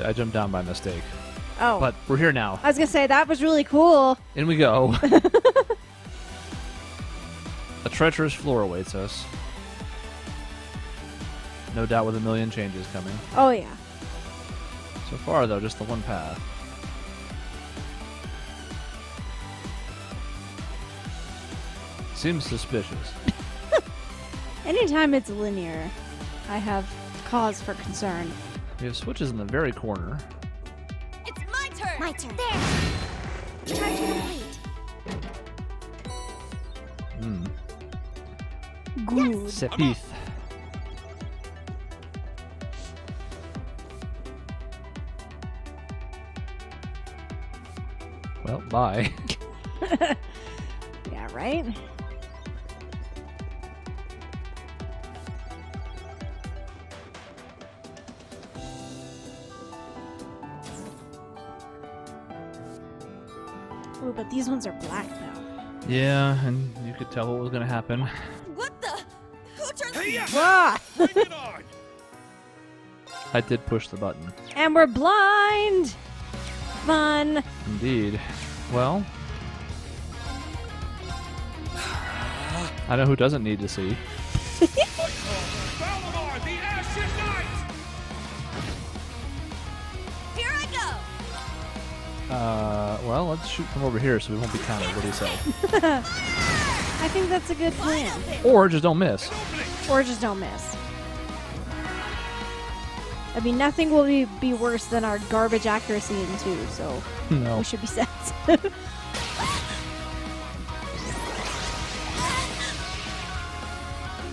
I jumped down by mistake. Oh. But we're here now. I was going to say, that was really cool. In we go. A treacherous floor awaits us. No doubt with a million changes coming. Oh, yeah. So far, though, just the one path. Seems suspicious. Anytime it's linear, I have cause for concern. We have switches in the very corner. It's my turn! My turn. There! Try to complete. Good. Sepith. Well, bye. Yeah, right? Ooh, but these ones are black now. Yeah, and you could tell what was going to happen. What the? Who turned Ah! Bring it on! I did push the button. And we're blind! Fun! Indeed. Well, I know who doesn't need to see. Valimar, the Ashen Knight! Here I go! Well, let's shoot from over here so we won't be counted. What do you say? I think that's a good plan. Or just don't miss. Or just don't miss. I mean, nothing will be worse than our garbage accuracy in 2, so No. we should be set.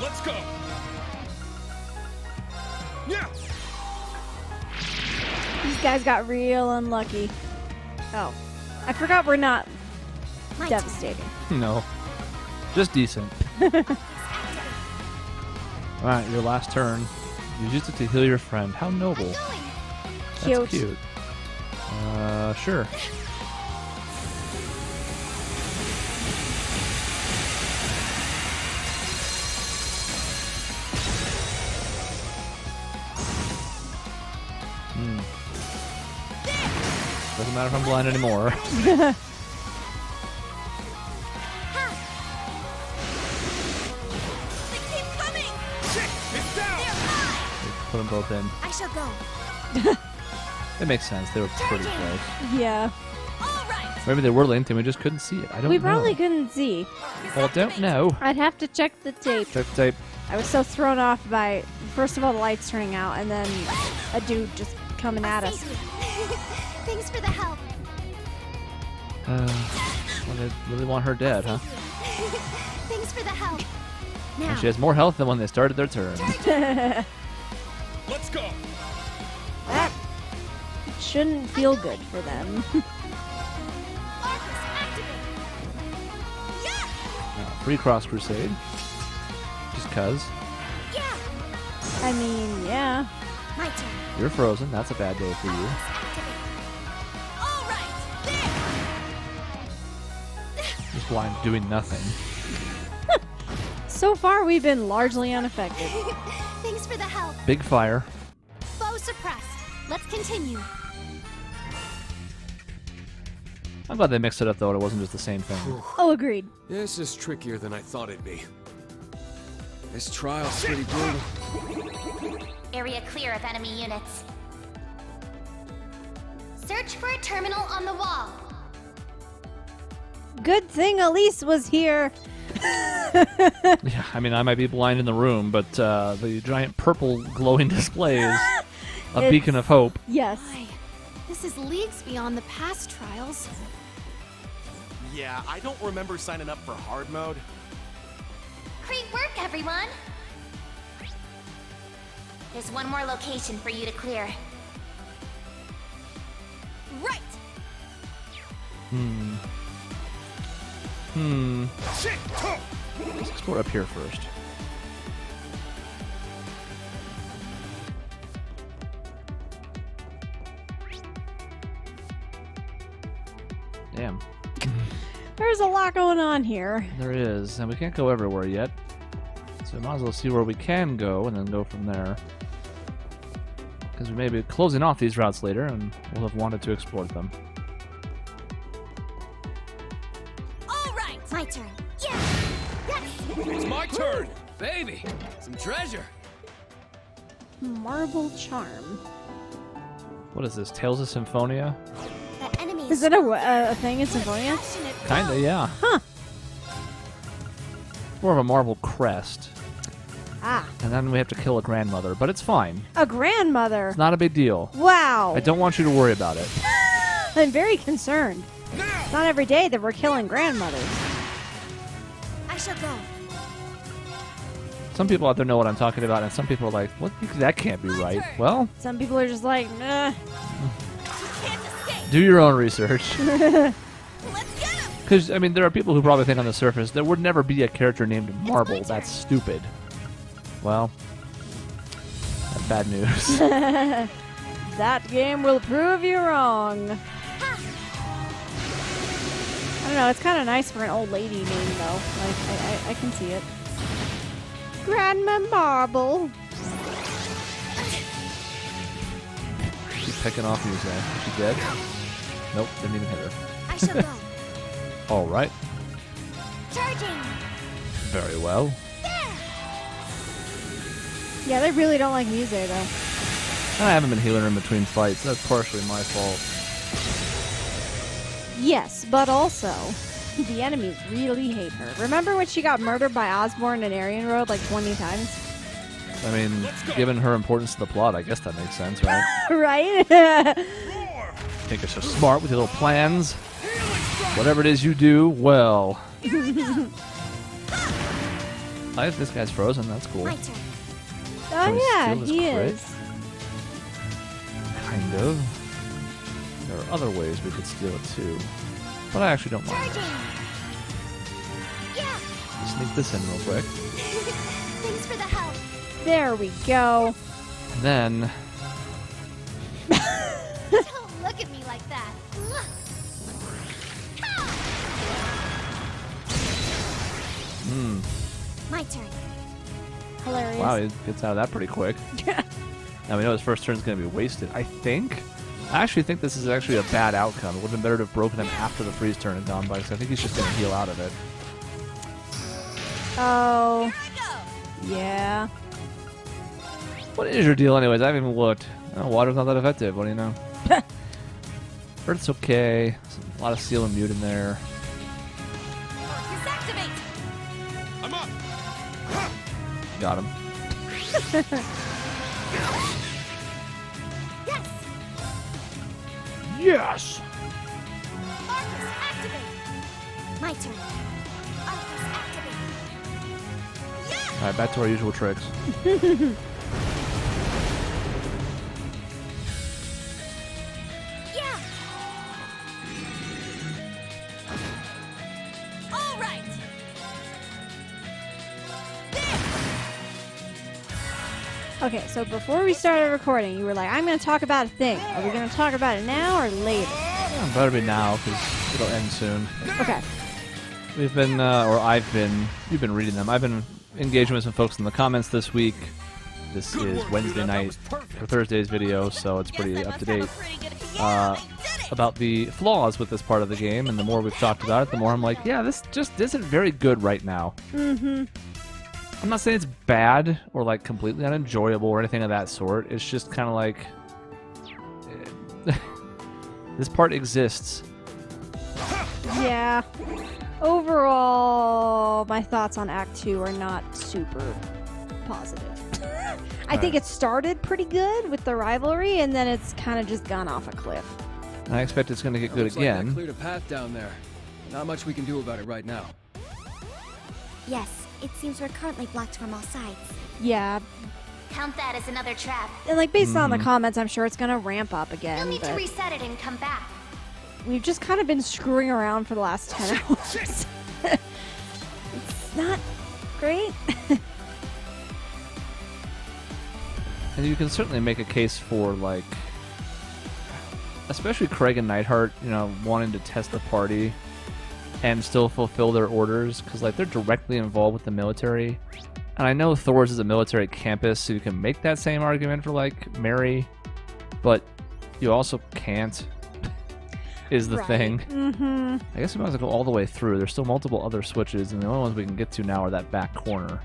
Let's go! Yeah! These guys got real unlucky. Oh. I forgot we're not My devastating. No. Just decent. Alright, your last turn. You used it to heal your friend. How noble. Cute. That's cute. Sure. Doesn't matter if I'm blind anymore. They keep coming! Shit! It's down! They're mine! Put them both in. I shall go. It makes sense. They were pretty close. Yeah. All right! Maybe they were linked and we just couldn't see it. I don't We know. probably couldn't see. Well, don't know. I'd have to check the tape. Check tape. I was so thrown off by, first of all, the lights turning out, and then a dude just coming at us. Save you. Thanks for the help. Well, they really want her dead, huh? Thanks for the help. Now, And she has more health than when they started their turn. Let's go! That shouldn't feel good for them. Arcus, activate. Free Cross Crusade. Just cuz. Yeah. I mean, yeah. My turn. You're frozen. That's a bad day for you. Arcus, activate. All right! There! Just blind doing nothing. So far, we've been largely unaffected. Thanks for the help. Big fire. Foe suppressed. Let's continue. I'm glad they mixed it up, though, and it wasn't just the same thing. Oh, agreed. This is trickier than I thought it'd be. This trial's pretty brutal. Area clear of enemy units. Search for a terminal on the wall. Good thing Elise was here. Yeah, I mean, I might be blind in the room, but the giant purple glowing display is a It's- beacon of hope. Yes. This is leagues beyond the past trials. Yeah, I don't remember signing up for hard mode. Great work, everyone! There's one more location for you to clear. Right! Shit! Oh. Let's explore up here first. Damn. There's a lot going on here. There is, and we can't go everywhere yet. So we might as well see where we can go and then go from there. Because we may be closing off these routes later, and we'll have wanted to explore them. All right. My turn. Yeah. Yes. It's my turn! Baby! Some treasure! Marble charm. What is this? Tales of Symphonia? The enemy Is it a thing in Symphonia? Kinda, yeah. Huh. More of a marble crest. Ah, And then we have to kill a grandmother, but it's fine. a grandmother. It's not a big deal. Wow. I don't want you to worry about it. I'm very concerned. It's not every day that we're killing grandmothers. I shall go. Some people out there know what I'm talking about, and some people are like, "What? That can't be right." Well, Some people are just like, nah. Can't escape. do your own research. Let's get him. Because, I mean, there are people who probably think on the surface there would never be a character named Marble. That's stupid. Well, that's bad news. That game will prove you wrong. I don't know. It's kind of nice for an old lady name, though. Like, I can see it. Grandma Marble. She's picking off you, Zay. Is she dead? Nope, didn't even hit her. I shall go. All right. Charging. Very well. Yeah, they really don't like music, though. I haven't been healing her in between fights. That's partially my fault. Yes, but also, the enemies really hate her. Remember when she got murdered by Osborn and Aryan Road like 20 times? I mean, given her importance to the plot, I guess that makes sense, right? Right? Think you're so smart with your little plans. Whatever it is you do, well. This guy's frozen. That's cool. My turn. Can we Oh, yeah, steal this he crit? is. Kind of. There are other ways we could steal it too. But I actually don't mind. Charging. Yeah. Sneak this in real quick. Thanks for the help. There we go. And then Don't look at me like that. My turn. Hilarious. wow, he gets out of that pretty quick. Now we know his first turn is going to be wasted. I actually think this is actually a bad outcome. It would have been better to have broken him after the freeze turn had gone by, because I think he's just going to heal out of it. Oh, Here I go. yeah. What is your deal anyways? I haven't even looked. Oh, water's not that effective. What do you know? Earth's okay. A lot of seal and mute in there. Focus activate. I'm up. Got him. Yes. Yes! Focus activate. My turn. Focus activate. Yes. Alright, back to our usual tricks. Yeah. All right. Okay, so before we started recording, you were like, I'm going to talk about a thing. Are we going to talk about it now or later? Yeah, better be now, because it'll end soon. Okay. We've been, you've been reading them. I've been engaging with some folks in the comments this week. This is Wednesday night for Thursday's video, so it's pretty up to date. About the flaws with this part of the game, and the more we've talked about it, the more I'm like, yeah, this just isn't very good right now. Mm-hmm. I'm not saying it's bad or like completely unenjoyable or anything of that sort. It's just kind of like this part exists. Yeah. Overall, my thoughts on Act 2 are not super positive. I think it started pretty good with the rivalry, and then it's kind of just gone off a cliff. And I expect it's going to get good Looks like that again. cleared a path down there. Not much we can do about it right now. Yes, it seems we're currently blocked from all sides. Yeah. Count that as another trap. And like based on the comments, I'm sure it's going to ramp up again. You'll need to But reset it and come back. we've just kind of been screwing around for the last 10 hours. It's not great. And you can certainly make a case for like especially Craig and Neidhart, you know, wanting to test the party and still fulfill their orders, because like they're directly involved with the military. And I know Thor's is a military campus, so you can make that same argument for like Mary, but you also can't. Is the thing. Mm-hmm. I guess we might as well go all the way through. There's still multiple other switches, and the only ones we can get to now are that back corner.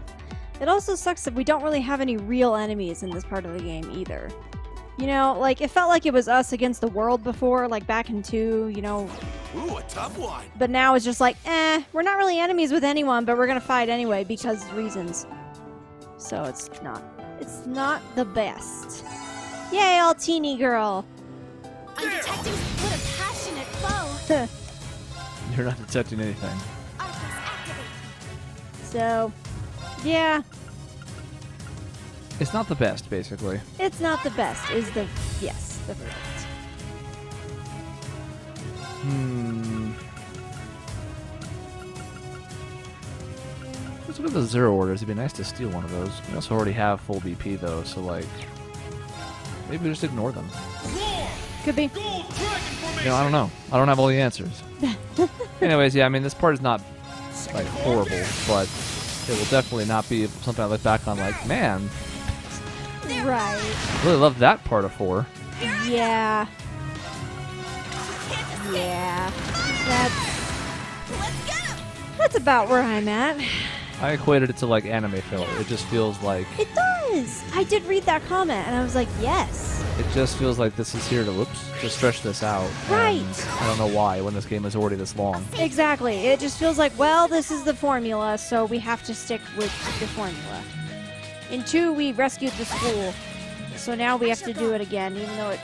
It also sucks that we don't really have any real enemies in this part of the game either. You know, like, it felt like it was us against the world before, like back in 2, you know. Ooh, a tough one. But now it's just like, we're not really enemies with anyone, but we're gonna fight anyway because reasons. So it's not the best. Yay, all teeny girl. I'm detecting what a passionate foe. You're not detecting anything. Arcus activate. So, yeah, It's not the best, basically. it's not the best, is the verdict. Let's look at the zero orders. It'd be nice to steal one of those. We also already have full BP, though, so, like, maybe we just ignore them. Could be. Gold dragon formation. You know, I don't know. I don't have all the answers. Anyways, yeah, I mean, this part is not, like, horrible, but it will definitely not be something I look back on like, man, Right. I really love that part of 4. Yeah. Yeah. That's about where I'm at. I equated it to, like, anime filler. It just feels like... It does. I did read that comment, and I was like, yes. It just feels like this is here to, just stretch this out. Right. And I don't know why, when this game is already this long. Exactly. It just feels like, well, this is the formula, so we have to stick with the formula. In 2, we rescued the school, so now we have to do it again, even though it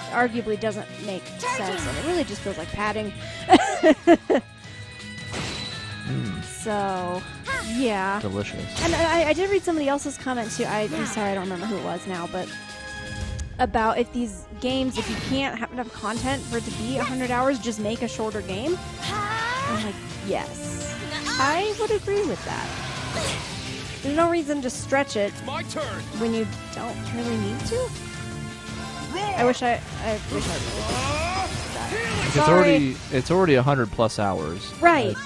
arguably doesn't make sense, and it really just feels like padding. So, yeah. Delicious. And I did read somebody else's comment, too. I'm sorry, I don't remember who it was now, but about if these games, if you can't have enough content for it to be 100 hours, just make a shorter game. I'm like, yes. I would agree with that. There's no reason to stretch it My turn. when you don't really need to. I wish I really did that. It's already 100+ hours. Right.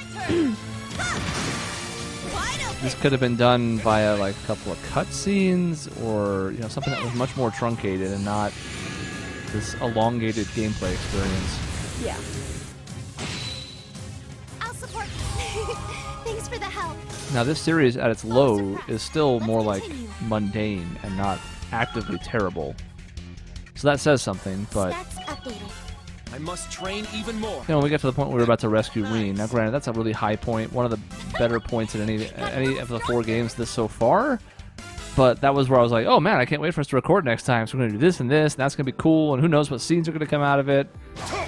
This could have been done via, like, a couple of cutscenes, or, you know, something that was much more truncated and not this elongated gameplay experience. Yeah. I'll support. Thanks for the help. Now, this series at its low is still more like mundane and not actively terrible. So that says something, but Stats updated. I must train even more. you know, when we get to the point where we're about to rescue Rean, now granted, that's a really high point, one of the better points in any of the 4 games this so far. But that was where I was like, oh man, I can't wait for us to record next time. So we're gonna do this, and that's gonna be cool, and who knows what scenes are gonna come out of it.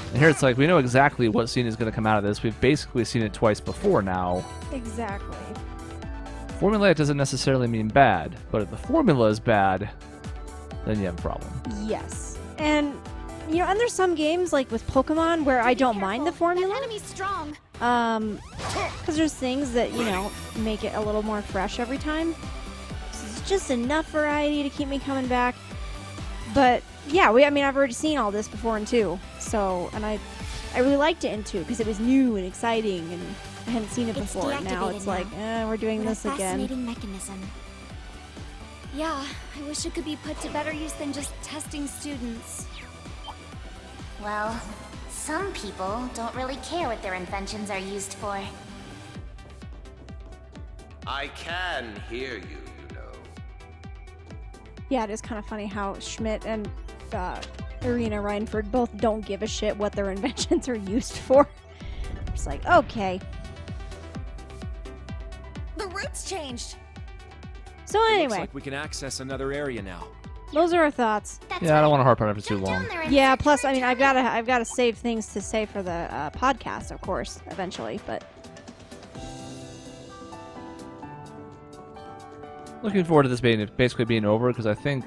And here it's like, we know exactly what scene is gonna come out of this. We've basically seen it twice before now. Exactly. Formulaic doesn't necessarily mean bad, but if the formula is bad, then you have a problem. Yes. And, you know, and there's some games, like with Pokemon, where I don't mind the That formula. enemy's strong. Because there's things that, you know, make it a little more fresh every time. So it's just enough variety to keep me coming back. But, yeah, I mean, I've already seen all this before in 2. So, and I really liked it in 2, because it was new and exciting, and I hadn't seen it It's before. And now deactivated it's like, we're doing What a this again. fascinating mechanism. Yeah, I wish it could be put to better use than just testing students. Well, some people don't really care what their inventions are used for. I can hear you, you know. Yeah, it is kind of funny how Schmidt and Irina Reinford both don't give a shit what their inventions are used for. It's like, okay. The route's changed. So Looks anyway, like we can access another area now. those are our thoughts. That's Yeah, I don't right. want to harp on it for too Jump long. down there and Yeah, search plus, for I a mean, I've treasure. gotta save things to say for the podcast, of course, eventually. But Looking forward to this basically being over, because I think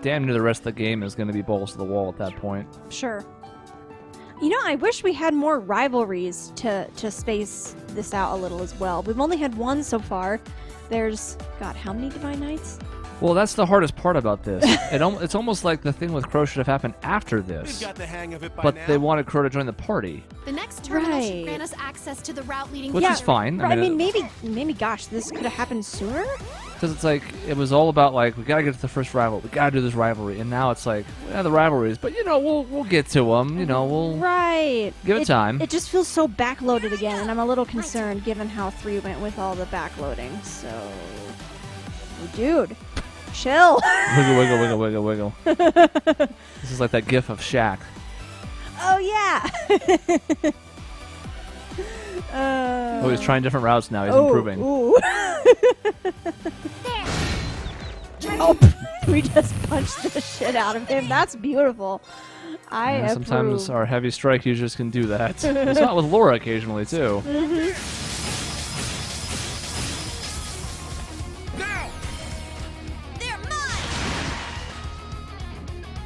damn near the rest of the game is going to be balls to the wall at that point. sure. You know, I wish we had more rivalries to space this out a little as well. We've only had one so far. There's, God, how many Divine Knights? Well, that's the hardest part about this. It's almost like the thing with Crow should have happened after We've this, got the hang of it by but now. they wanted Crow to join the party, The next terminal should Right. grant us access to the route leading which Yeah, is fine. I mean, maybe, gosh, this could have happened sooner. because it's like it was all about like we gotta get to the first rival, we gotta do this rivalry, and now it's like the rivalries, but we'll get to them. We'll Right. give it time. It just feels so backloaded again, and I'm a little concerned given how 3 went with all the backloading. So, dude, chill. Wiggle, wiggle, wiggle, wiggle, wiggle. This is like that gif of Shaq. Oh yeah. Oh, he's trying different routes now. He's improving. Ooh. Oh, we just punched the shit out of him. That's beautiful. I Yeah, sometimes approve. our heavy strike users can do that. It's not with Laura occasionally too. Now! They're mine!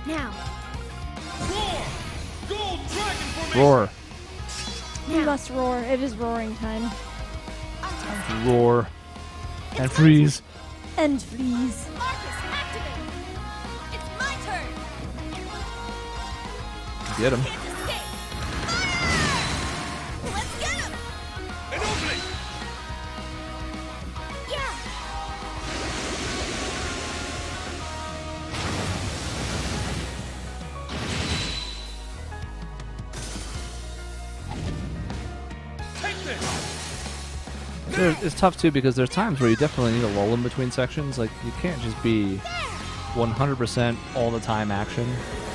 Now. Roar! Gold dragon formation! Roar, We must roar. It is roaring time. roar, and freeze. And freeze. Marcus, activate! It's my turn! Get him. Can't escape! Fire! Let's get him! An opening! Yeah! Take this! It's tough too because there's times where you definitely need a lull in between sections. Like you can't just be 100% all the time action.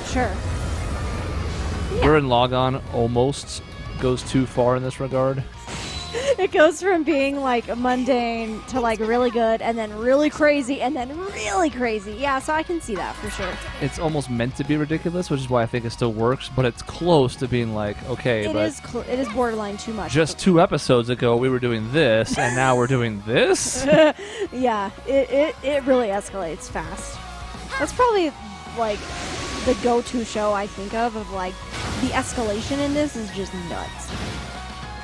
Sure. During Logon almost goes too far in this regard. It goes from being like mundane to like really good, and then really crazy, and then really crazy. Yeah, so I can see that for sure. It's almost meant to be ridiculous, which is why I think it still works, but it's close to being like, okay, It but is it is borderline too much. just 2 episodes ago we were doing this, and now we're doing this? Yeah, it really escalates fast. That's probably like the go-to show I think of like the escalation in this is just nuts.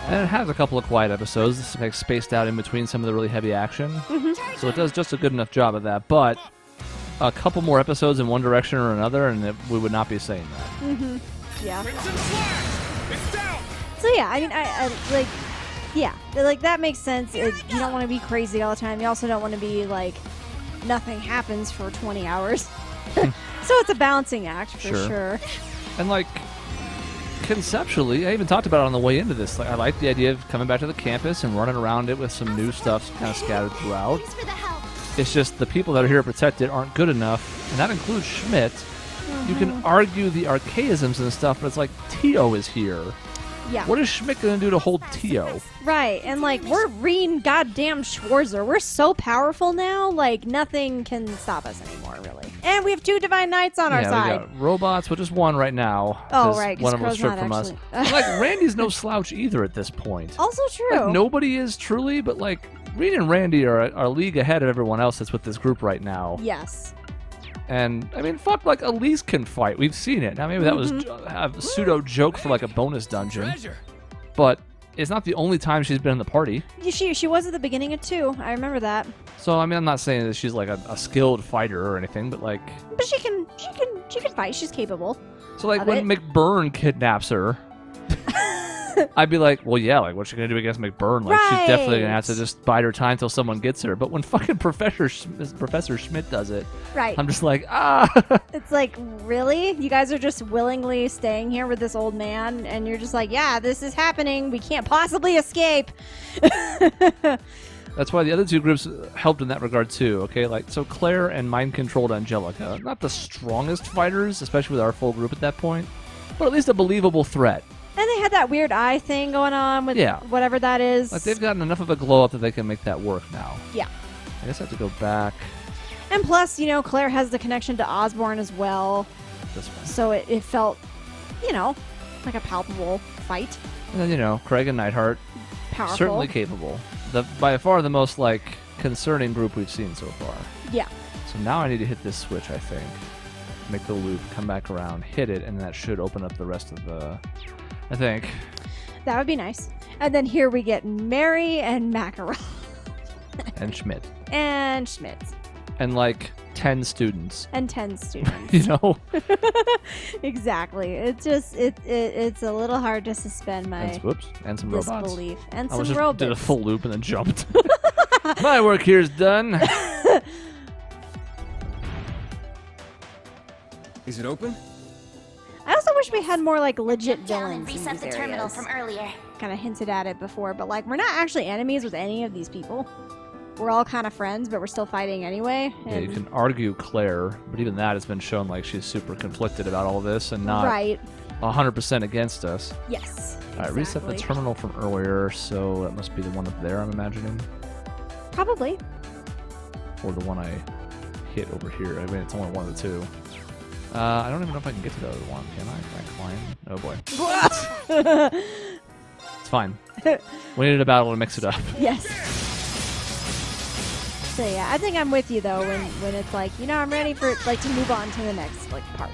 And it has a couple of quiet episodes. This is like spaced out in between some of the really heavy action. So it does just a good enough job of that. But a couple more episodes in one direction or another, and we would not be saying that. Yeah. Crimson Flash! It's down! So yeah, I mean, I like, yeah, like that makes sense. You don't want to be crazy all the time. You also don't want to be like nothing happens for 20 hours. So it's a balancing act for sure. And like, conceptually, I even talked about it on the way into this. Like, I like the idea of coming back to the campus and running around it with some new stuff kind of scattered throughout. Thanks for the help. It's just the people that are here to protect it aren't good enough, and that includes Schmidt. You can argue the archaisms and stuff, but it's like Tio is here. Yeah. What is Schmidt going to do to hold Tio? Right, and like we're Rean goddamn Schwarzer. We're so powerful now, like nothing can stop us anymore, really. And we have 2 Divine Knights on our We side. got robots, but just one right now. Oh, 'cause right, 'cause one of them was Crow's stripped not from us. actually- Like, Randy's no slouch either at this point. Also true. Like, nobody is truly, but like, Reed and Randy are a league ahead of everyone else that's with this group right now. Yes. And, I mean, fuck, like, Elise can fight. We've seen it. Now, maybe that was a pseudo joke for like a bonus dungeon. Treasure! But it's not the only time she's been in the party. She was at the beginning of 2. I remember that. So, I mean, I'm not saying that she's like a skilled fighter or anything, but like... But she can fight. She's capable. So, like, Of when it. McBurn kidnaps her, I'd be like, well, yeah, like, what's she gonna do against McBurn? Like, she's definitely gonna have to Right. just bide her time till someone gets her. But when fucking Professor Schmidt does it, Right. I'm just like, ah. It's like, really? You guys are just willingly staying here with this old man, and you're just like, yeah, this is happening. We can't possibly escape. That's why the other 2 groups helped in that regard too. Okay, like, so Claire and mind-controlled Angelica, not the strongest fighters, especially with our full group at that point, but at least a believable threat. And they had that weird eye thing going on with Yeah. whatever that is. Like, they've gotten enough of a glow up that they can make that work now. Yeah. I guess I have to go back And plus, Claire has the connection to Osborne as well, this way. so it felt, like a palpable fight. And then, Craig and Neidhart, Powerful. certainly capable. By far the most, like, concerning group we've seen so far. Yeah. So now I need to hit this switch, I think. Make the loop, come back around, hit it, and that should open up the rest of the... I think. That would be nice. And then here we get Mary and Macaron. And Schmidt. And Schmidt. and like 10 students. And 10 students. You know? Exactly. It's just it's a little hard to suspend my And some robots. disbelief. And I some just robots. did a full loop and then jumped. My work here is done. Is it open? I also wish we had more like legit Jump down and villains in reset these the terminal areas. from earlier. Kind of hinted at it before, but like we're not actually enemies with any of these people. We're all kind of friends, but we're still fighting anyway. Yeah, you and- can argue Claire, but even that has been shown like she's super conflicted about all this and not right. 100% against us. Yes. All right, reset the exactly. terminal from earlier, so that must be the one up there, I'm imagining. Probably. Or the one I hit over here. I mean, it's only one of the two. I don't even know if I can get to the other one. Can I? Can I climb? Oh boy. It's fine. We needed a battle to mix it up. Yes. So yeah, I think I'm with you though when it's like, you know, I'm ready for like to move on to the next like part.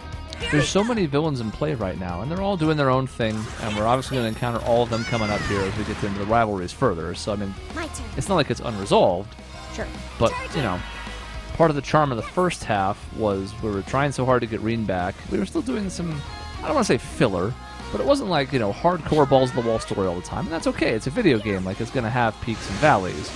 There's so many villains in play right now, and they're all doing their own thing, and we're obviously going to encounter all of them coming up here as we get into the rivalries further. So, I mean, My turn. it's not like it's unresolved, Sure. but, you know, part of the charm of the first half was we were trying so hard to get Rean back. We were still doing some, I don't want to say filler, but it wasn't like, you know, hardcore balls-to-the-wall story all the time, and that's okay. It's a video game. Like, it's going to have peaks and valleys.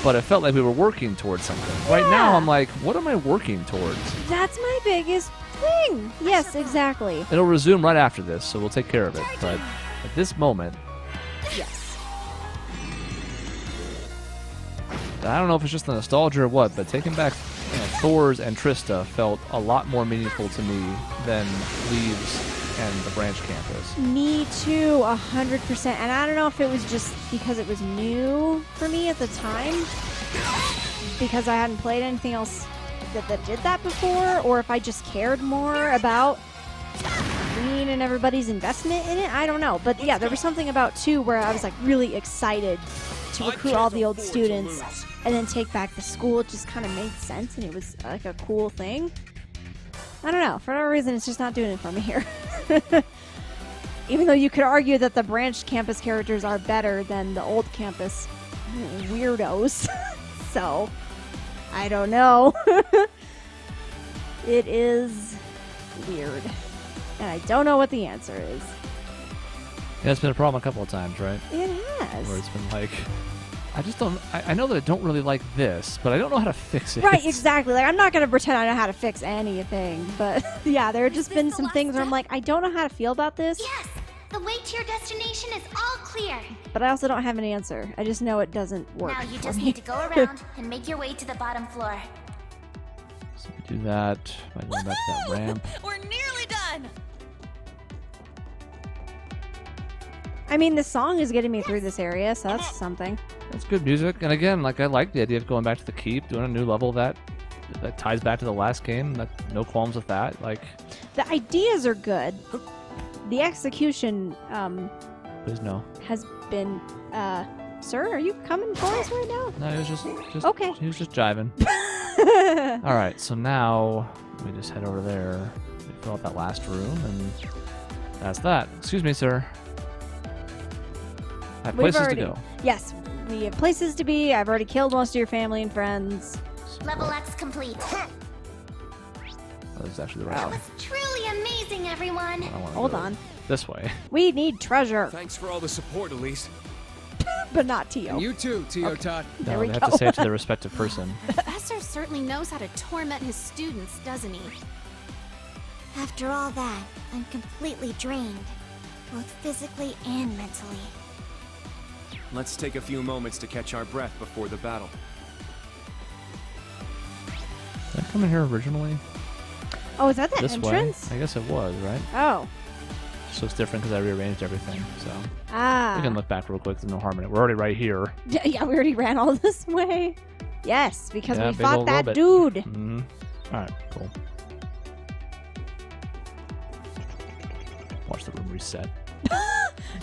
But it felt like we were working towards something. Right now, I'm like, what am I working towards? That's my biggest thing. Yes, exactly. It'll resume right after this, so we'll take care of it. But at this moment, Yes. I don't know if it's just the nostalgia or what, but taking back Thor's and Trista felt a lot more meaningful to me than Leaves and the branch campus. Me too, 100%. And I don't know if it was just because it was new for me at the time, because I hadn't played anything else that did that before, or if I just cared more about Rean and everybody's investment in it. I don't know. But yeah, there was something about 2 where I was like really excited to recruit all the old students and then take back the school. It just kind of made sense, and it was like a cool thing. I don't know. For whatever reason, it's just not doing it for me here. Even though you could argue that the branch campus characters are better than the old campus weirdos. So, I don't know. It is weird. And I don't know what the answer is. Yeah, it's been a problem a couple of times, right? It Where has. it's been like, I just don't, I know that I don't really like this, but I don't know how to fix it. Right, exactly. Like, I'm not going to pretend I know how to fix anything. But yeah, there have just been some things where I'm like, I don't know how to feel about this. Yes! The way to your destination is all clear. But I also don't have an answer. I just know it doesn't work. Now you for just me. need to go around and make your way to the bottom floor. So we do that by going back to that ramp. We're nearly done. I mean, the song is getting me through this area, so that's something. It's good music, and again, like I like the idea of going back to the keep, doing a new level that ties back to the last game. No qualms with that. Like, The ideas are good. The execution please no. has been. Sir, are you coming for us right now? No, he was just Okay. He was just jiving. All right, so now we just head over there, we fill out that last room, and that's that. Excuse me, sir. I have places to go. Yes, we have places to be. I've already killed most of your family and friends. Level X complete. Oh, this is actually the right That way. was truly amazing, everyone. I wanna Hold go on. This way. We need treasure, Thanks for all the support, Elise. but not Tio. And you too, Tio Tot. There No, we they have go. to say it to their respective person. The professor certainly knows how to torment his students, doesn't he? After all that, I'm completely drained, both physically and mentally. Let's take a few moments to catch our breath before the battle. Did I come in here originally? Oh, is that the This entrance? way? I guess it was, right? Oh. So it's different because I rearranged everything. So Ah. we can look back real quick. There's no harm in it. We're already right here. Yeah, we already ran all this way. Yes, because Yeah, we big fought old that robot. dude. Mm-hmm. All right, cool. Watch the room reset.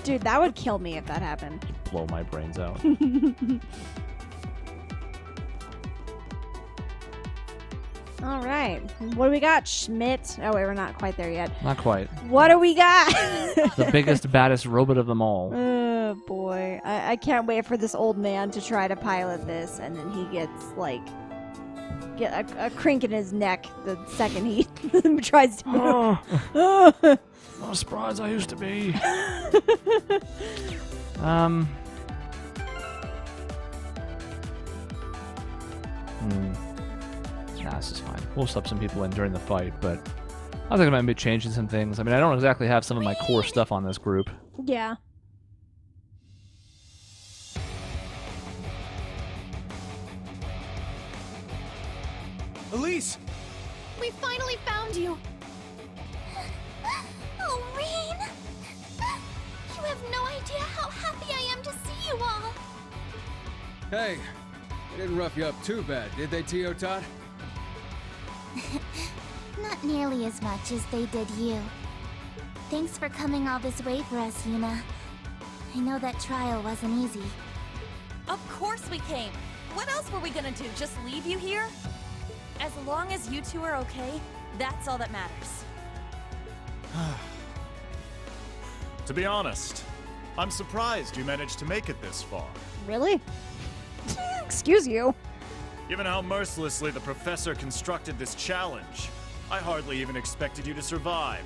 Dude, that would kill me if that happened. Blow my brains out. All right. What do we got, Schmidt? Oh, wait, we're not quite there yet. Not quite. What do we got? The biggest, baddest robot of them all. Oh, boy. I can't wait for this old man to try to pilot this, and then he gets, like, get a crink in his neck the second he tries to move. Not as surprised as I used to be. Nah, this is fine. We'll sub some people in during the fight, but I think I might be changing some things. I mean, I don't exactly have some of my core stuff on this group. Yeah. Elise! We finally found you! Oh, Rean! You have no idea how happy I am to see you all! Hey, they didn't rough you up too bad, did they, Tio Todd? Not nearly as much as they did you. Thanks for coming all this way for us, Yuna. I know that trial wasn't easy. Of course we came! What else were we gonna do, just leave you here? As long as you two are okay, that's all that matters. To be honest, I'm surprised you managed to make it this far. Really? Excuse you. Given how mercilessly the professor constructed this challenge, I hardly even expected you to survive.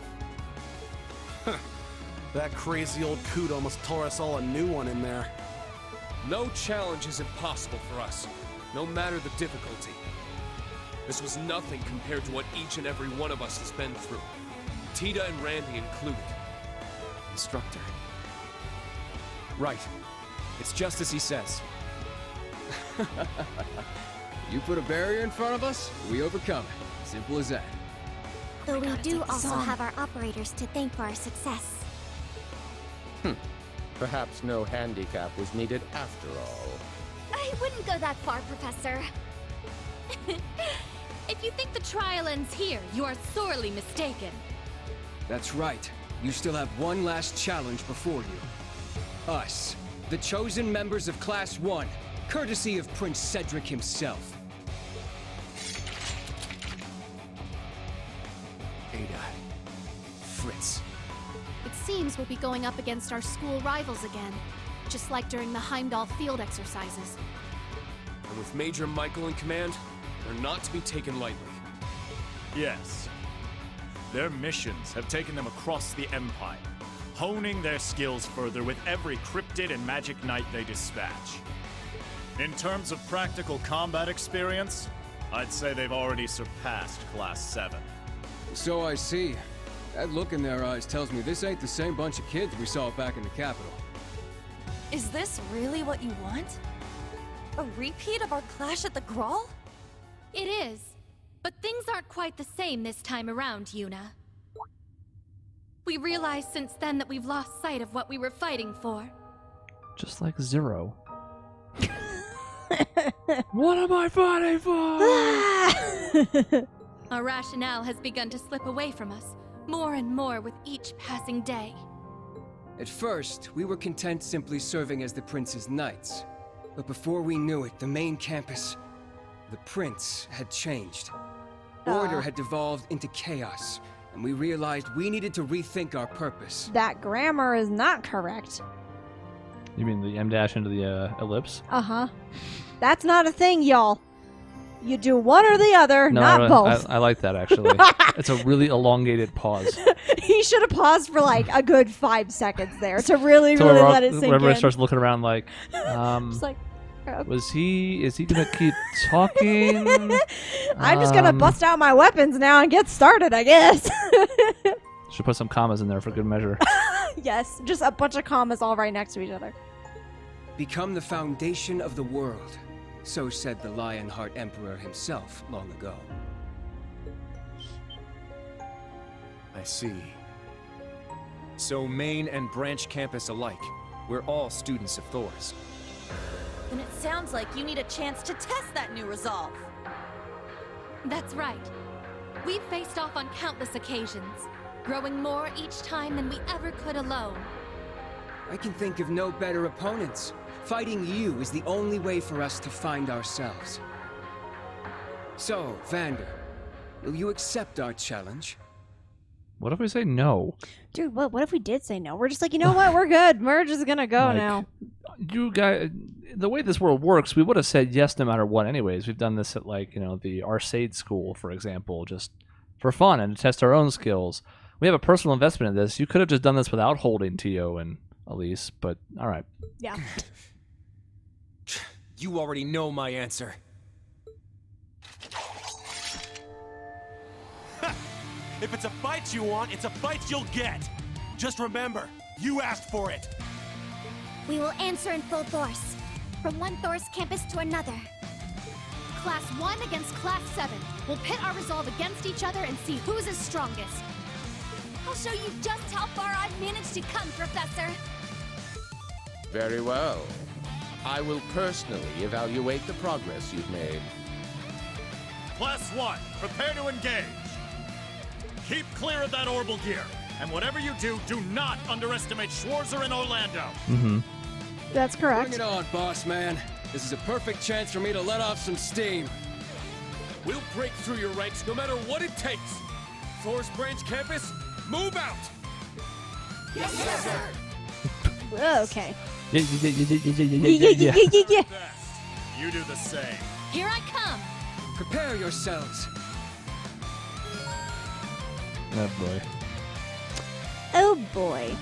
That crazy old coot almost tore us all a new one in there. No challenge is impossible for us, no matter the difficulty. This was nothing compared to what each and every one of us has been through. Tita and Randy included. Instructor. Right. It's just as he says. You put a barrier in front of us, we overcome it. Simple as that. Though we do also have our operators to thank for our success. Perhaps no handicap was needed after all. I wouldn't go that far, Professor. If you think the trial ends here, you are sorely mistaken. That's right. You still have one last challenge before you. Us, the chosen members of Class 1, courtesy of Prince Cedric himself. Ada. Fritz. It seems we'll be going up against our school rivals again, just like during the Heimdall field exercises. And with Major Michael in command, they're not to be taken lightly. Yes. Their missions have taken them across the Empire, honing their skills further with every cryptid and magic knight they dispatch. In terms of practical combat experience, I'd say they've already surpassed Class 7. So I see. That look in their eyes tells me this ain't the same bunch of kids we saw back in the capital. Is this really what you want? A repeat of our clash at the Grawl? It is. But things aren't quite the same this time around, Yuna. We realized since then that we've lost sight of what we were fighting for. Just like Zero. What am I fighting for? Our rationale has begun to slip away from us, more and more with each passing day. At first, we were content simply serving as the Prince's knights. But before we knew it, the main campus, the Prince, had changed. Order had devolved into chaos, and we realized we needed to rethink our purpose. That grammar is not correct. You mean the M dash into the ellipse? Uh-huh. That's not a thing, y'all. You do one or the other, No, not both. I like that, actually. It's a really elongated pause. He should have paused for like a good 5 seconds there to really let it sink whenever in. it starts looking around like, Just like, is he gonna keep talking? I'm just gonna bust out my weapons now and get started, I guess. Should put some commas in there for good measure. Yes, just a bunch of commas all right next to each other. Become the foundation of the world. So said the Lionheart Emperor himself long ago. I see. So main and branch campus alike, we're all students of Thor's. Then it sounds like you need a chance to test that new resolve. That's right. We've faced off on countless occasions, growing more each time than we ever could alone. I can think of no better opponents. Fighting you is the only way for us to find ourselves. So, Vander, will you accept our challenge? What if we say no? Dude, what if we did say no? We're just like, you know what? We're good. We're just gonna go now. You guys, the way this world works, we would have said yes no matter what anyways. We've done this at, like, the Arcade School, for example, just for fun and to test our own skills. We have a personal investment in this. You could have just done this without holding Tio and Elise, but all right. Yeah. You already know my answer. If it's a fight you want, it's a fight you'll get. Just remember, you asked for it. We will answer in full force. From one Thor's campus to another. Class 1 against Class 7. We'll pit our resolve against each other and see who's is strongest. I'll show you just how far I've managed to come, Professor. Very well. I will personally evaluate the progress you've made. Class 1, prepare to engage. Keep clear of that orbital gear. And whatever you do, do not underestimate Schwarzer and Orlando. Mm-hmm. That's correct. Bring it on, boss man. This is a perfect chance for me to let off some steam. We'll break through your ranks no matter what it takes. Thor's Branch Campus, move out! Yes, sir. Okay. Yeah. You do the same. Here I come. Prepare yourselves. Oh boy. Oh boy.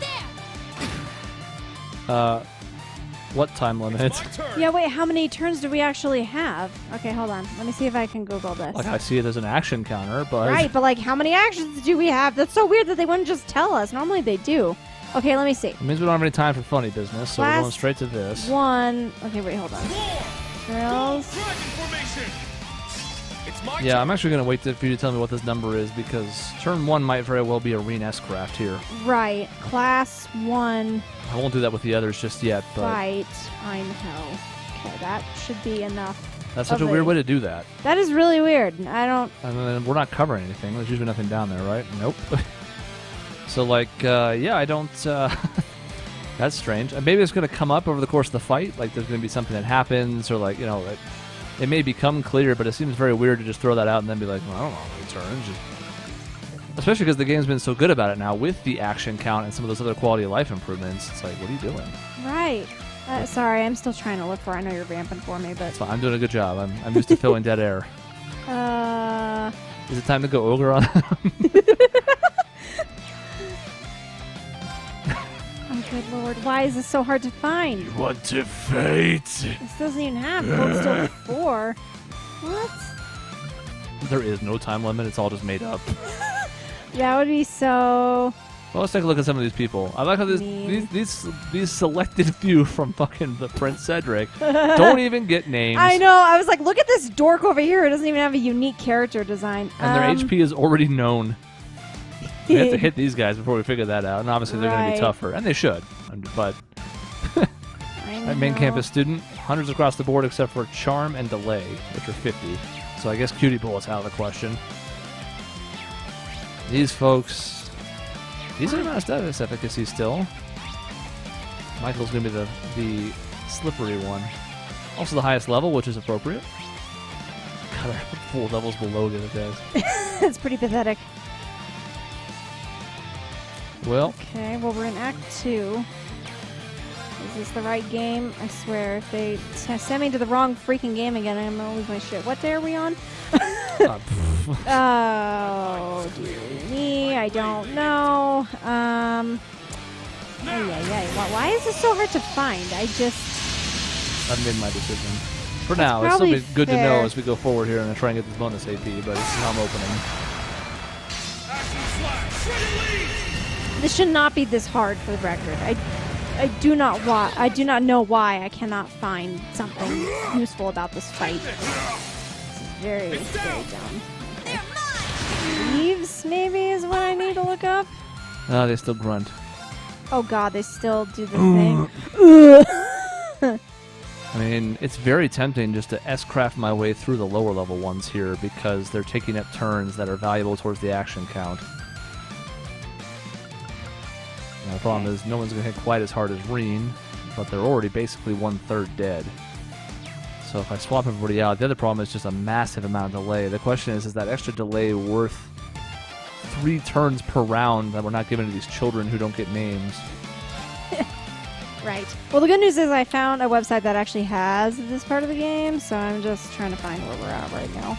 What time limit? Yeah, wait, how many turns do we actually have? Okay, hold on. Let me see if I can Google this. Like, I see there's an action counter, but... Right, but like, how many actions do we have? That's so weird that they wouldn't just tell us. Normally they do. Okay, let me see. It means we don't have any time for funny business, so we're going straight to this. One. Okay, wait, hold on. Drills. Yeah, I'm actually going to wait for you to tell me what this number is, because turn 1 might very well be a Rean S-craft here. Right. Class 1. I won't do that with the others just yet, but... Fight. I know. Okay, that should be enough. That's such a weird way to do that. That is really weird. I don't... And then we're not covering anything. There's usually nothing down there, right? Nope. So, like, yeah, I don't... That's strange. Maybe it's going to come up over the course of the fight. Like, there's going to be something that happens, or, like, it may become clear, but it seems very weird to just throw that out and then be like, well, I don't know how many turns. Especially because the game's been so good about it now with the action count and some of those other quality of life improvements. It's like, what are you doing? Right. Sorry, I'm still trying to look for. I know you're vamping for me, but... It's fine. I'm doing a good job. I'm used to filling dead air. Is it time to go ogre on them? Oh, good lord. Why is this so hard to find? You want to fight? This doesn't even have Cold Steel 4. What? There is no time limit. It's all just made up. That would be so... Well, let's take a look at some of these people. I like how these selected few from fucking the Prince Cedric don't even get names. I know. I was like, look at this dork over here. It doesn't even have a unique character design. And their HP is already known. We have to hit these guys before we figure that out. And obviously they're going to be tougher. And they should. But that main campus student, hundreds across the board except for Charm and Delay, which are 50. So I guess Cutie Bullet's out of the question. These folks, these are not status efficacy still. Michael's going to be the slippery one. Also the highest level, which is appropriate. God, they're 4 levels below the other guys. It's pretty pathetic. Well. Okay, well, we're in Act 2. Is this the right game? I swear, if they send me to the wrong freaking game again, I'm going to lose my shit. What day are we on? Oh, dear me, I don't know. Why is this so hard to find? I've made my decision. For now, it's still be good to know as we go forward here and try and get this bonus AP, but this is how I'm opening. This should not be this hard for the record. I do not know why I cannot find something useful about this fight. This is very, very dumb. Leaves, maybe, is what I need to look up. Oh, they still grunt. Oh god, they still do the thing. I mean, it's very tempting just to S-craft my way through the lower level ones here because they're taking up turns that are valuable towards the action count. Now, the problem is no one's going to hit quite as hard as Rean, but they're already basically 1/3 dead. So if I swap everybody out, the other problem is just a massive amount of delay. The question is that extra delay worth 3 turns per round that we're not giving to these children who don't get names? Right. Well, the good news is I found a website that actually has this part of the game, so I'm just trying to find where we're at right now.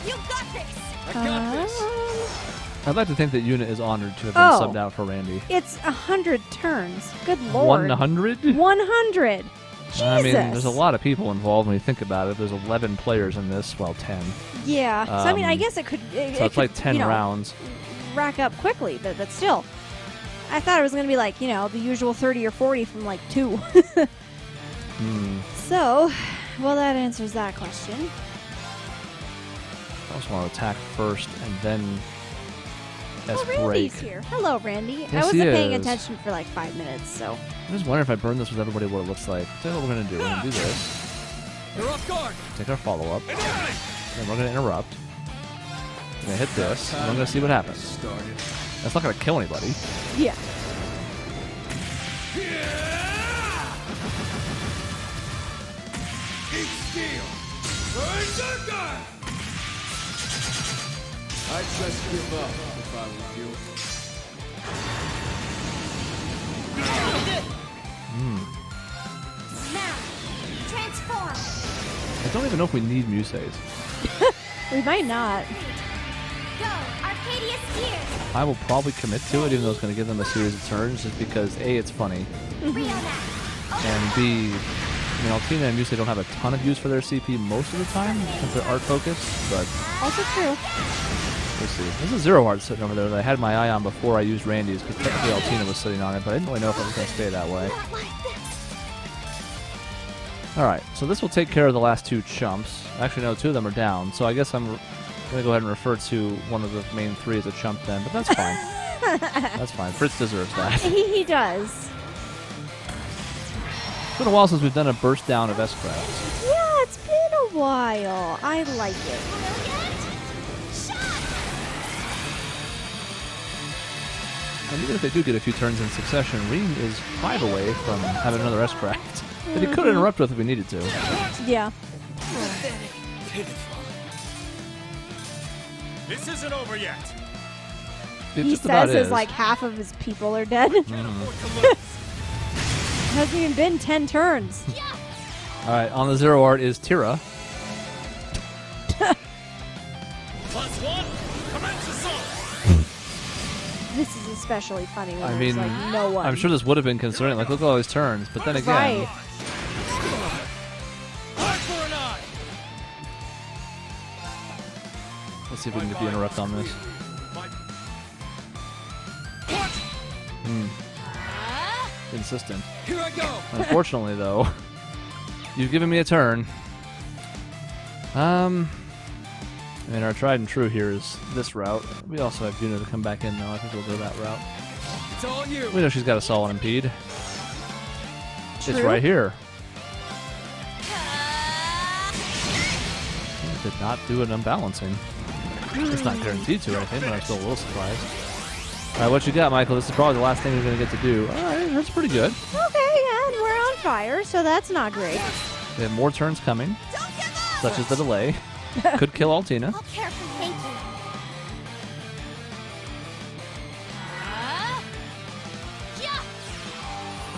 You got this! I got this! I'd like to think that Yuna is honored to have been subbed out for Randy. It's 100 turns. Good lord. 100? 100! Jesus! I mean, there's a lot of people involved when you think about it. There's 11 players in this. Well, 10. Yeah. So, I mean, I guess it could... so it's like 10 rounds. Rack up quickly, but still... I thought it was going to be like, you know, the usual 30 or 40 from like 2. So, well, that answers that question. I also want to attack first and then break. Randy's here. Hello, Randy. Yes, I wasn't paying is. attention for like 5 minutes, so. I'm just wondering if I burn this with everybody what it looks like. Tell you what we're going to do. We're going to do this. You're off guard! Take our follow-up. Then we're going to interrupt. We're going to hit this. And we're going to see what happens. That's not going to kill anybody. Yeah. Eat steel! I'd just give up if I was you. Now, transform. I don't even know if we need Muses. We might not. Go, Arcadius Gears. I will probably commit to it, even though it's going to give them a series of turns, just because A, it's funny, and B, I mean, Altina and Muse don't have a ton of use for their CP most of the time, since they're art focused, but Also true. we'll see. There's a Zero Art sitting over there that I had my eye on before I used Randy's, because technically Altina was sitting on it, but I didn't really know if it was going to stay that way. Alright, so this will take care of the last 2 chumps. Actually, no, 2 of them are down, so I guess I'm going to go ahead and refer to one of the main 3 as a chump then, but that's fine. That's fine. Fritz deserves that. He does. It's been a while since we've done a burst down of S-Crafts. Yeah, it's been a while. I like it. And even if they do get a few turns in succession, Rean is 5 away from having another S-Craft that he could interrupt with if we needed to. Yeah. This isn't over yet. It He just about says is. like half of his people are dead. Hasn't even been 10 turns. Alright, on the Zero Art is Tira. +1, commence assault. This is especially funny when I there's mean, like no one. I'm sure this would have been concerning. Like, look at all these turns. But then again, Right. Eye for an eye. let's see if we can get the interrupt on this. Insistent. Here I go! Unfortunately, though, you've given me a turn. I mean, our tried and true here is this route. We also have Yuna to come back in, though. I think we'll go that route. It's all you! We know she's got a solid impede. It's True. right here. Did not do an unbalancing. It's not guaranteed to or anything, but I'm still a little surprised. Alright, what you got, Michael? This is probably the last thing you're going to get to do. Alright, that's pretty good. Okay, and we're on fire, so that's not great. We have more turns coming, such as the delay. Could kill Altina. I'll carefully thank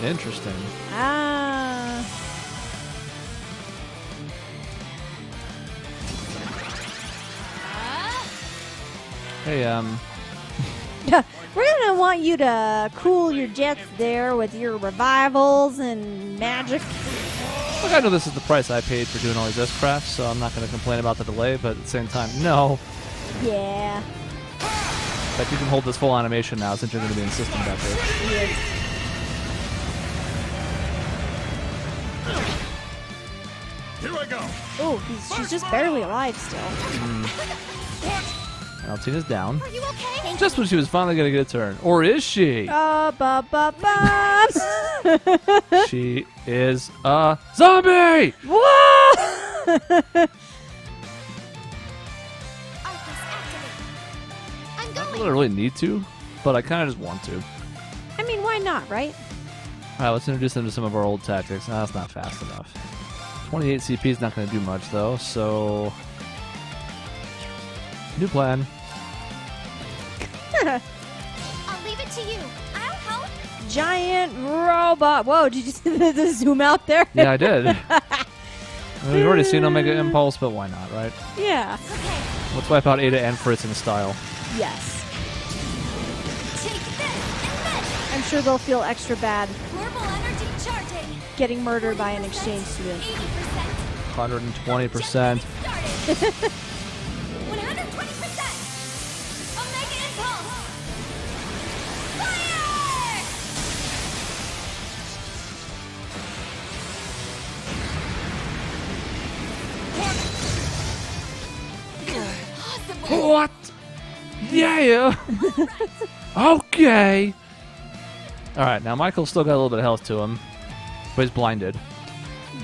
you. Interesting. Ah. Hey, We're gonna want you to cool your jets there with your revivals and magic. look, I know this is the price I paid for doing all these S-Crafts, so I'm not going to complain about the delay, but at the same time, no. Yeah. But you can hold this full animation now since you're going to be insistent about this. Yes. Here I go. Oh, she's just barely alive still. Altina's down. Are you okay? Just when she was finally going to get a turn. Or is she? Ba. She is a zombie! Whoa! I'm I going. don't really need to, but I kind of just want to. I mean, why not, right? Alright, let's introduce them to some of our old tactics. No, that's not fast enough. 28 CP is not going to do much, though, so... New plan. I'll leave it to you. I'll help. giant robot. Whoa, did you see the zoom out there? Yeah, I did. We've already seen Omega Impulse, but why not, right? Yeah. Let's wipe out Ada and Fritz in style. Yes. I'm sure they'll feel extra bad getting murdered by an exchange student. 120%. 120%! Omega Impulse! Fire! What? Yeah. Okay. All right, now Michael's still got a little bit of health to him, but he's blinded.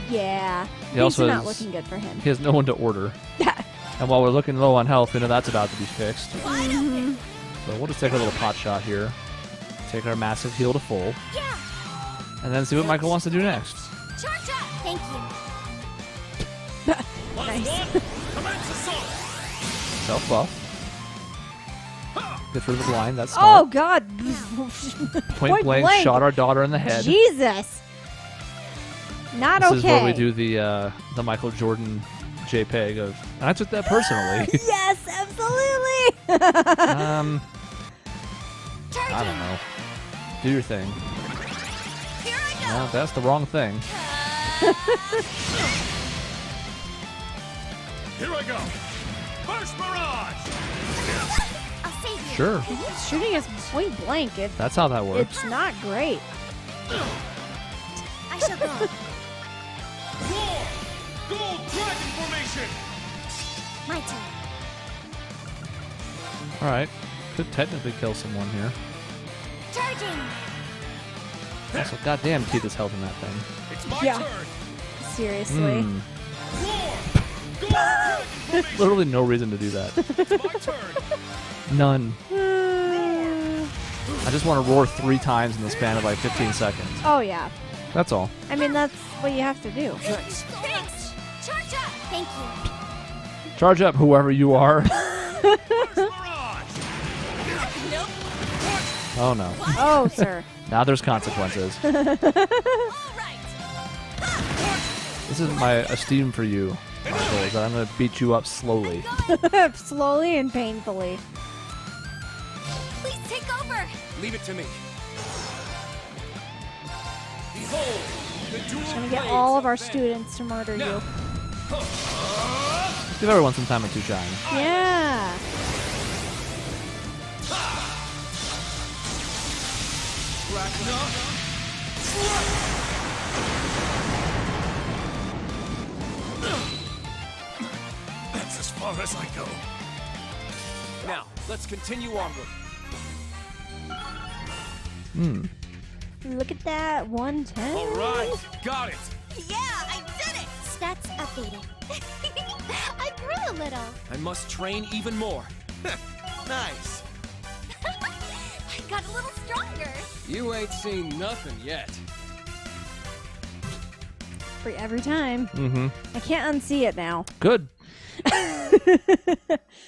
Yeah. He also not has- looking good for him. He has no one to order. And while we're looking low on health, we know that's about to be fixed. Mhm. So we'll just take a little pot shot here. Take our massive heal to full. Yeah. And then see what Michael wants to do next. Charge up! Thank you. Nice. Self-buff. Get rid of the blind, that's smart. Oh, God. Point blank, shot our daughter in the head. Jesus. Not This okay. is where we do the Michael Jordan JPEG of, and I took that personally. Yes, absolutely. I don't know. Do your thing. No, that's the wrong thing. Here I go. First barrage. I'll save you. Sure. He's shooting us point blank. That's how that works. It's not great. I shall go. Roar! Gold dragon formation. My turn. All right. Could technically kill someone here. Charging. Also, goddamn, keep his health in that thing. It's my Yeah. turn. Seriously. Hmm. Roar! Gold dragon formation. Literally no reason to do that. It's my turn. None. I just want to roar 3 times in the span of like 15 seconds. Oh, yeah. That's all. I mean, that's what you have to do. Thanks. Charge up. Thank you. Charge up, whoever you are. First barrage. Nope. Oh no. Oh, sir. Now there's consequences. All right. This is my esteem for you, Michael, is that I'm going to beat you up slowly. Slowly and painfully. Please take over. Leave it to me. Behold, the dual Trying to get blades all of our men. students to murder you. Give everyone some time to shine. Yeah. That's as far as I go. Now, let's continue onward. Hmm. Look at that. 110. All right, got it. Yeah, I did it. Stats updated. I grew a little. I must train even more. Nice. I got a little stronger. You ain't seen nothing yet. Free every time. Mm-hmm. I can't unsee it now. Good.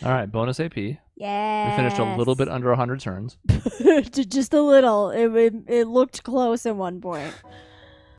All right, bonus AP. We Yeah. finished a little bit under 100 turns. Just a little. It looked close at one point.